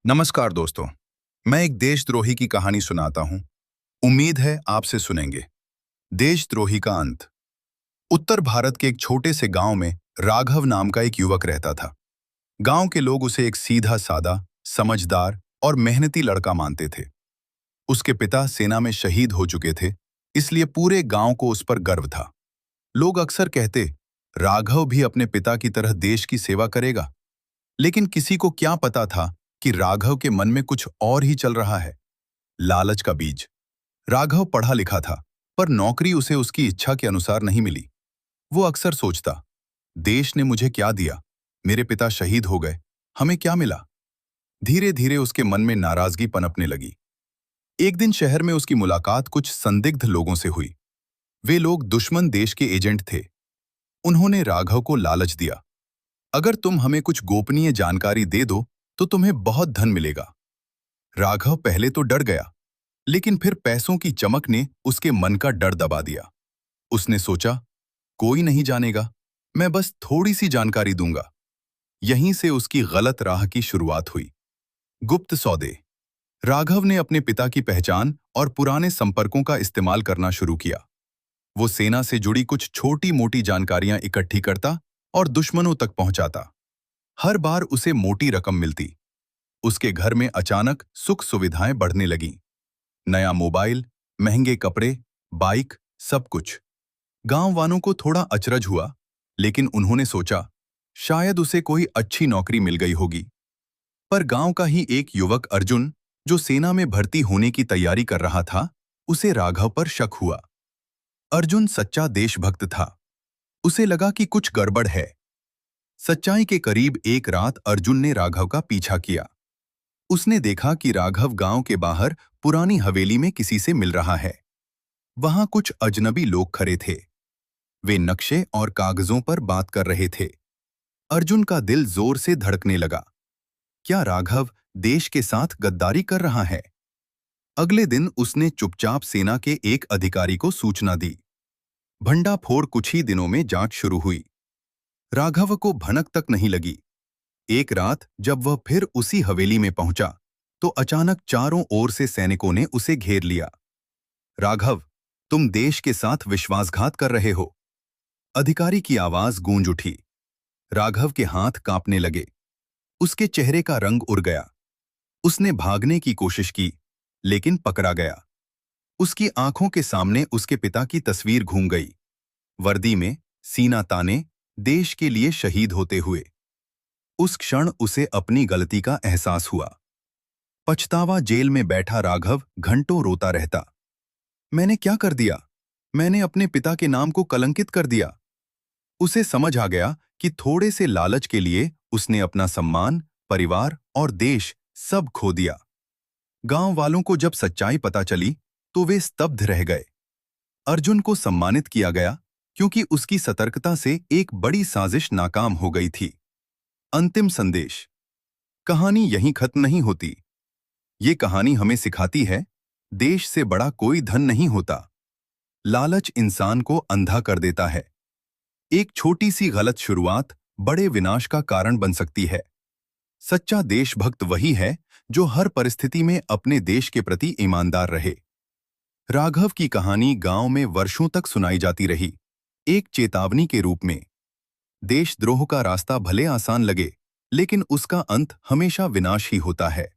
नमस्कार दोस्तों। मैं एक देशद्रोही की कहानी सुनाता हूं। उम्मीद है आपसे सुनेंगे। देशद्रोही का अंत। उत्तर भारत के एक छोटे से गांव में राघव नाम का एक युवक रहता था। गांव के लोग उसे एक सीधा सादा, समझदार और मेहनती लड़का मानते थे। उसके पिता सेना में शहीद हो चुके थे, इसलिए पूरे गांव को उस पर गर्व था। लोग अक्सर कहते, राघव भी अपने पिता की तरह देश की सेवा करेगा। लेकिन किसी को क्या पता था कि राघव के मन में कुछ और ही चल रहा है। लालच का बीज। राघव पढ़ा लिखा था, पर नौकरी उसे उसकी इच्छा के अनुसार नहीं मिली। वो अक्सर सोचता, देश ने मुझे क्या दिया, मेरे पिता शहीद हो गए, हमें क्या मिला। धीरे धीरे उसके मन में नाराजगी पनपने लगी। एक दिन शहर में उसकी मुलाकात कुछ संदिग्ध लोगों से हुई। वे लोग दुश्मन देश के एजेंट थे। उन्होंने राघव को लालच दिया, अगर तुम हमें कुछ गोपनीय जानकारी दे दो तो तुम्हें बहुत धन मिलेगा। राघव पहले तो डर गया, लेकिन फिर पैसों की चमक ने उसके मन का डर दबा दिया। उसने सोचा, कोई नहीं जानेगा, मैं बस थोड़ी सी जानकारी दूंगा। यहीं से उसकी गलत राह की शुरुआत हुई। गुप्त सौदे। राघव ने अपने पिता की पहचान और पुराने संपर्कों का इस्तेमाल करना शुरू किया। वो सेना से जुड़ी कुछ छोटी मोटी जानकारियां इकट्ठी करता और दुश्मनों तक पहुंचाता। हर बार उसे मोटी रकम मिलती। उसके घर में अचानक सुख सुविधाएं बढ़ने लगीं। नया मोबाइल, महंगे कपड़े, बाइक, सब कुछ। गांव वालों को थोड़ा अचरज हुआ, लेकिन उन्होंने सोचा, शायद उसे कोई अच्छी नौकरी मिल गई होगी। पर गांव का ही एक युवक अर्जुन, जो सेना में भर्ती होने की तैयारी कर रहा था, उसे राघव पर शक हुआ। अर्जुन सच्चा देशभक्त था। उसे लगा कि कुछ गड़बड़ है। सच्चाई के करीब एक रात अर्जुन ने राघव का पीछा किया। उसने देखा कि राघव गांव के बाहर पुरानी हवेली में किसी से मिल रहा है। वहां कुछ अजनबी लोग खड़े थे। वे नक्शे और कागजों पर बात कर रहे थे। अर्जुन का दिल जोर से धड़कने लगा। क्या राघव देश के साथ गद्दारी कर रहा है? अगले दिन उसने चुपचाप सेना के एक अधिकारी को सूचना दी। भंडाफोड़ कुछ ही दिनों में जांच शुरू हुई। राघव को भनक तक नहीं लगी। एक रात जब वह फिर उसी हवेली में पहुंचा, तो अचानक चारों ओर से सैनिकों ने उसे घेर लिया। राघव, तुम देश के साथ विश्वासघात कर रहे हो। अधिकारी की आवाज गूंज उठी। राघव के हाथ कांपने लगे। उसके चेहरे का रंग उड़ गया। उसने भागने की कोशिश की, लेकिन पकड़ा गया। उसकी आंखों के सामने उसके पिता की तस्वीर घूम गई। वर्दी में, सीना ताने, देश के लिए शहीद होते हुए। उस क्षण उसे अपनी गलती का एहसास हुआ। पछतावा। जेल में बैठा राघव घंटों रोता रहता। मैंने क्या कर दिया? मैंने अपने पिता के नाम को कलंकित कर दिया। उसे समझ आ गया कि थोड़े से लालच के लिए उसने अपना सम्मान, परिवार और देश सब खो दिया। गांव वालों को जब सच्चाई पता चली, तो वे स्तब्ध रह गए। अर्जुन को सम्मानित किया गया, क्योंकि उसकी सतर्कता से एक बड़ी साजिश नाकाम हो गई थी। अंतिम संदेश। कहानी यहीं खत्म नहीं होती। ये कहानी हमें सिखाती है, देश से बड़ा कोई धन नहीं होता। लालच इंसान को अंधा कर देता है। एक छोटी सी गलत शुरुआत बड़े विनाश का कारण बन सकती है। सच्चा देशभक्त वही है जो हर परिस्थिति में अपने देश के प्रति ईमानदार रहे। राघव की कहानी गांव में वर्षों तक सुनाई जाती रही, एक चेतावनी के रूप में। देशद्रोह का रास्ता भले आसान लगे, लेकिन उसका अंत हमेशा विनाश ही होता है।